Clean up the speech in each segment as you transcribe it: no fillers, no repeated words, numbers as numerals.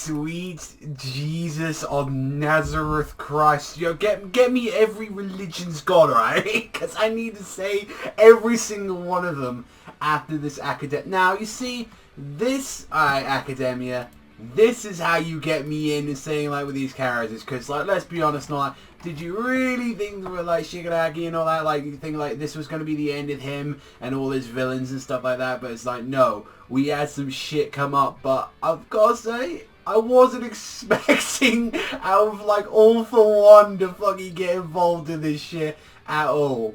Sweet Jesus of Nazareth Christ. Yo, get me every religion's god, right? Because I need to say every single one of them after this academia. Now, you see, this academia, this is how you get me in and saying, like, with these characters. Because, like, let's be honest, not like, did you really think that with, like, Shigaraki and all that, like, you think, like, this was going to be the end of him and all his villains and stuff like that? But it's like, no, we had some shit come up, but I've got to say, I wasn't expecting out of, like, All For One to fucking get involved in this shit at all.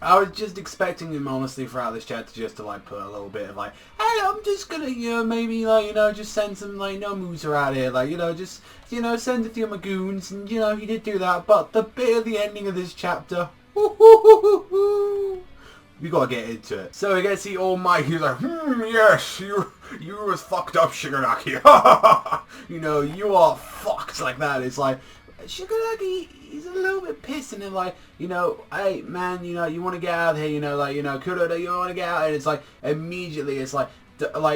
I was just expecting him, honestly, throughout this chapter just to, like, put a little bit of, like, hey, I'm just gonna, you know, maybe, like, you know, just send some, like, Nomusa out here, like, you know, just, you know, send a few of my goons, and, you know, he did do that, but the bit of the ending of this chapter, we gotta get into it. So we get to see All Might, he's like, yes, you was fucked up, Shigaraki, you know, you are fucked, like that. It's like, Shigaraki, he's a little bit pissed, and then like, you know, hey man, you know, you want to get out of here, you know, like, you know, Kuroda, you want to get out, and it's like, immediately, it's like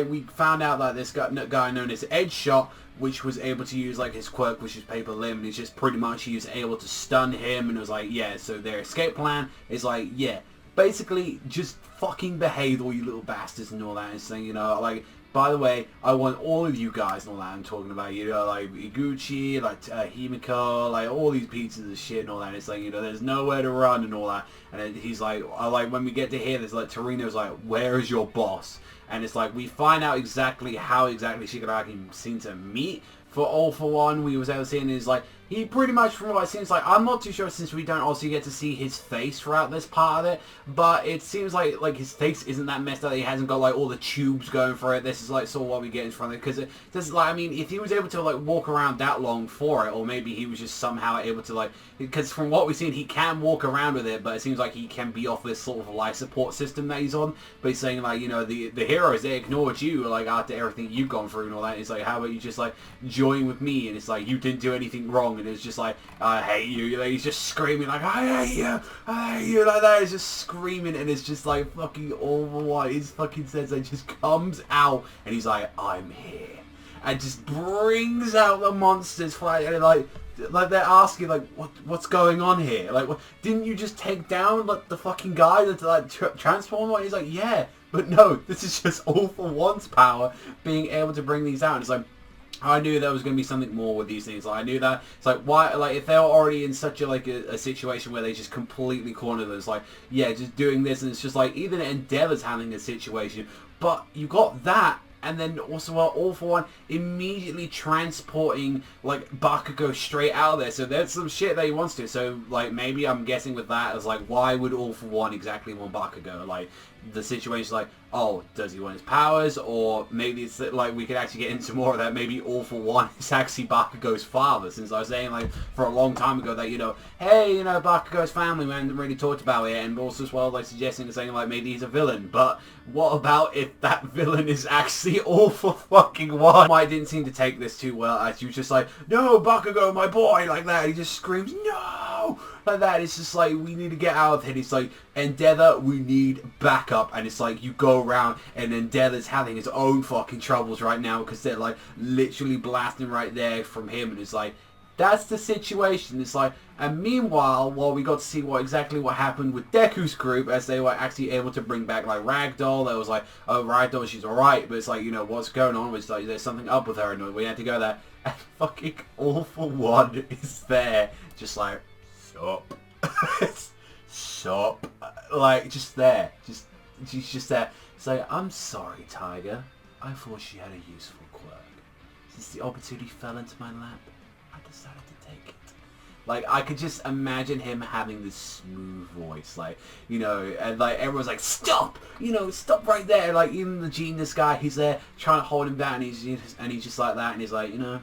we found out that this guy known as Edgeshot, which was able to use like his quirk, which is Paper Limb, and he's just pretty much, he was able to stun him, and it was like, yeah, so their escape plan is like, yeah, basically just fucking behave, all you little bastards and all that, and saying, you know, like, by the way, I want all of you guys and all that I'm talking about, you know, like Iguchi, like Himiko, like all these pieces of shit and all that. It's like, you know, there's nowhere to run and all that. And then he's like, when we get to here, there's like, Torino's like, where is your boss? And it's like, we find out exactly how exactly Shigaraki seemed to meet. For All For One, we was able to see, and he's like, he pretty much, from what it seems like, I'm not too sure since we don't also get to see his face throughout this part of it, but it seems like his face isn't that messed up, he hasn't got like all the tubes going for it. This is like sort of what we get in front of it, because this is like, I mean, if he was able to like walk around that long for it, or maybe he was just somehow able to like, because from what we've seen, he can walk around with it, but it seems like he can be off this sort of life support system that he's on. But he's saying like, you know, the heroes, they ignored you, like after everything you've gone through and all that. It's like, how about you just like join with me? And it's like, you didn't do anything wrong, and it's just like, I hate you. Like, he's just screaming like, I hate you, like that. He's just screaming, and it's just like fucking all for what his fucking says. It just comes out, and he's like, I'm here, and just brings out the monsters fight, and like they're asking like, what's going on here? Like, didn't you just take down like the fucking guy that's like transform? And he's like, yeah, but no, this is just All For One's power being able to bring these out. And it's like, I knew there was going to be something more with these things. Like, I knew that. It's like, why, like, if they're already in such a, like, a situation where they just completely corner us, like, yeah, just doing this, and it's just like, even Endeavor's handling the situation, but you got that, and then also, well, All For One immediately transporting, like, Bakugo straight out of there. So there's some shit that he wants to. So, like, maybe I'm guessing with that as, like, why would All For One exactly want Bakugo? Like, the situation's like, oh, does he want his powers? Or maybe it's like, we could actually get into more of that. Maybe All For One is actually Bakugo's father, since I was saying, like, for a long time ago that, you know, hey, you know, Bakugo's family, we haven't really talked about it, and also as well, like, suggesting and saying, like, maybe he's a villain. But what about if that villain is actually All For fucking One? I didn't seem to take this too well, as you just like, no, Bakugo, my boy, like that. He just screams, no! Like that. It's just like, we need to get out of here. It's like, Endeavor, we need backup. And it's like, you go around, and Endeavor's having his own fucking troubles right now, because they're like literally blasting right there from him. And it's like, that's the situation. It's like, and meanwhile, while we got to see exactly what happened with Deku's group, as they were actually able to bring back like Ragdoll. That was like, oh, Ragdoll, she's alright, but it's like, you know, what's going on? It's like, there's something up with her, and we had to go there. And fucking All For One is there, just like, sup. Sup. Like, just there. She's just there. It's like, I'm sorry, Tiger. I thought she had a useful quirk. Since the opportunity fell into my lap, I decided to take it. Like, I could just imagine him having this smooth voice, like, you know, and like everyone's like, stop, you know, stop right there. Like, even the genius guy, he's there trying to hold him down, and he's just like that, and he's like, you know,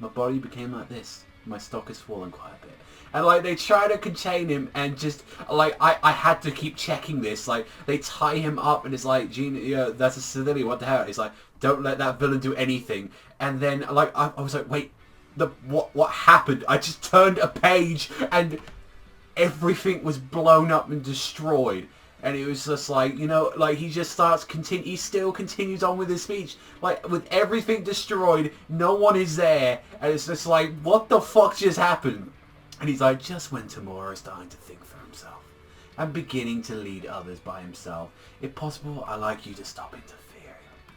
my body became like this. My stock has fallen quite a bit. And like, they try to contain him, and just like, I had to keep checking this. Like, they tie him up, and it's like, Gene, you know, that's a civilian, what the hell? It's like, don't let that villain do anything. And then like, I was like, wait, what happened? I just turned a page, and everything was blown up and destroyed. And it was just like, you know, like he just he still continues on with his speech. Like, with everything destroyed, no one is there. And it's just like, what the fuck just happened? And he's like, just when Tamura is starting to think for himself and beginning to lead others by himself, if possible, I'd like you to stop interfering.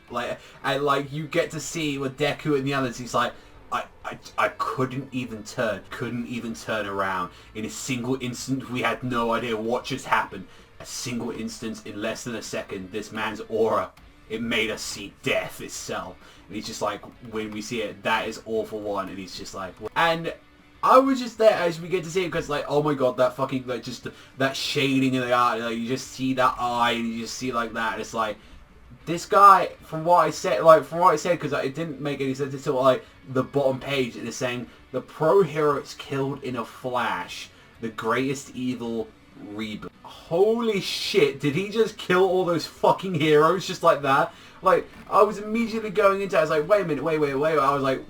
Like, and like, you get to see with Deku and the others, he's like, I couldn't even turn around. In a single instant, we had no idea what just happened. A single instance, in less than a second, this man's aura, it made us see death itself. And he's just like, when we see it, that is all for one. And he's just like, and I was just there as we get to see it, because like, oh my god, that fucking, like, just that shading in the eye, like, you just see that eye, and you just see like that, and it's like, this guy, from what I said, because it didn't make any sense until like the bottom page, it is saying the pro hero is killed in a flash, the greatest evil reboot. Holy shit, did he just kill all those fucking heroes just like that? Like, I was immediately going into it, I was like, wait a minute, wait, I was like,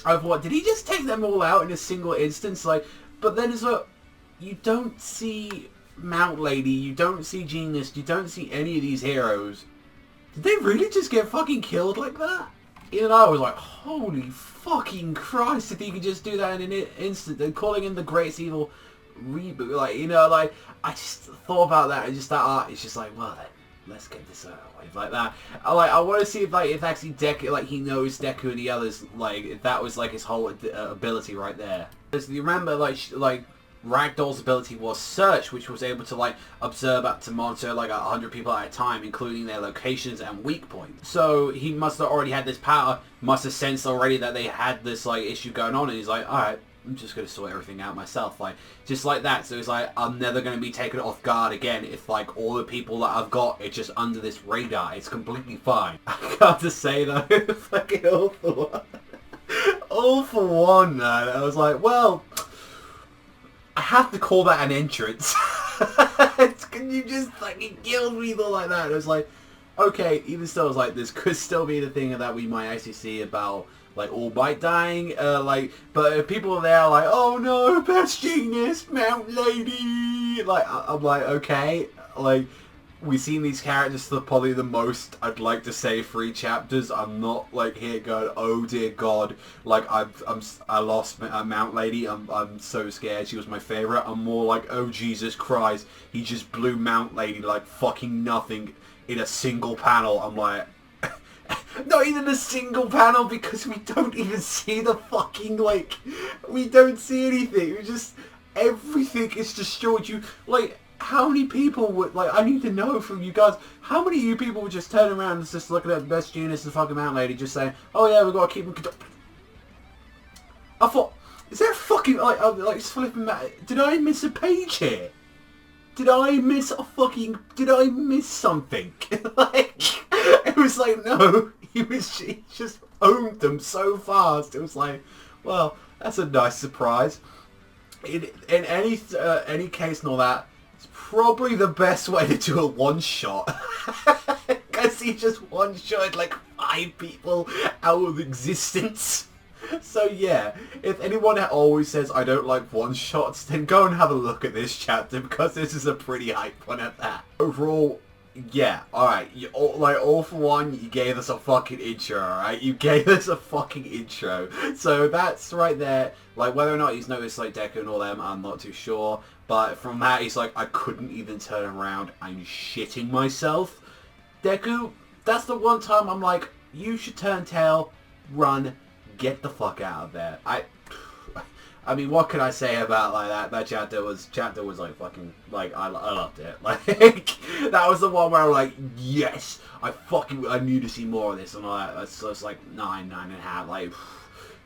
I thought, did he just take them all out in a single instance? Like, but then it's like, you don't see Mount Lady, you don't see Genius, you don't see any of these heroes. Did they really just get fucking killed like that? Even I was like, holy fucking Christ, if he could just do that in an instant, and calling in the greatest evil reboot, like, you know, like, I just thought about that, and just that art, it's just like, well then, let's get this over with, like that. I want to see if, like, if actually Deku, like, he knows Deku and the others, like, if that was, like, his whole ability right there. Because you remember, like, Ragdoll's ability was Search, which was able to, like, observe up to monitor, like, 100 people at a time, including their locations and weak points. So, he must have already had this power, must have sensed already that they had this, like, issue going on, and he's like, alright, I'm just going to sort everything out myself, like, just like that. So it's like, I'm never going to be taken off guard again if, like, all the people that I've got are just under this radar. It's completely fine. I got to say, though, fucking all for one. All for one, man. I was like, well, I have to call that an entrance. Can you just fucking kill people like that? And it was like, okay, even still, I was like, this could still be the thing that we might actually see about, like, All Might dying, like, but if people are there like, oh no, Best Genius, Mount Lady, like, I'm like, okay, like, we've seen these characters for probably the most, I'd like to say, 3 chapters. I'm not, like, here going, oh dear god, like, I lost Mount Lady, I'm so scared, she was my favourite. I'm more like, oh Jesus Christ, he just blew Mount Lady like fucking nothing in a single panel. I'm like, not even a single panel, because we don't even see the fucking, like, we don't see anything. We just, everything is destroyed. You, like, how many people would, like, I need to know from you guys, how many of you people would just turn around and just looking at Best Genius and fucking Mount Lady just saying, oh yeah, we've got to keep him. I thought, is there a fucking, like flipping, did I miss a page here? Did I miss something? Like, it was like, no, he just owned them so fast. It was like, well, that's a nice surprise. In any case and all that, it's probably the best way to do a one-shot. Because he just one-shot like 5 people out of existence. So yeah, if anyone always says I don't like one-shots, then go and have a look at this chapter, because this is a pretty hype one at that. Overall, yeah, alright, all for one, you gave us a fucking intro, alright? You gave us a fucking intro. So that's right there. Like, whether or not he's noticed, like, Deku and all them, I'm not too sure. But from that, he's like, I couldn't even turn around. I'm shitting myself. Deku, that's the one time I'm like, you should turn tail, run, get the fuck out of there. I mean, what can I say about, like, that chapter was like fucking, like, I loved it. Like, that was the one where I'm like, yes, I need to see more of this and all that. So it's like 9.5, like,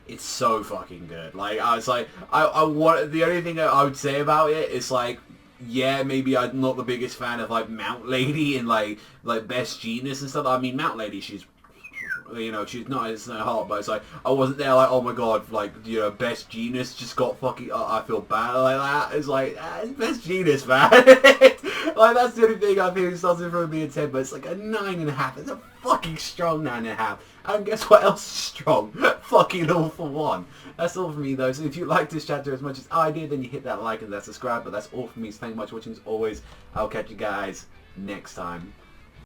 it's so fucking good. Like, I was like, I want, the only thing that I would say about it is like, yeah, maybe I'm not the biggest fan of, like, Mount Lady and, like Best Genius and stuff. I mean, Mount Lady, she's, you know, she's not as hot, but it's like, I wasn't there like, oh my god, like, you know, Best Genius just got fucking, I feel bad like that. It's like, it's Best Genius, man. Like, that's the only thing I think it starts from being 10, but it's like a 9.5. It's a fucking strong 9.5. And guess what else is strong? Fucking All For One. That's all for me, though. So if you liked this chapter as much as I did, then you hit that like and that subscribe. But that's all for me. So thank you much for watching. As always, I'll catch you guys next time.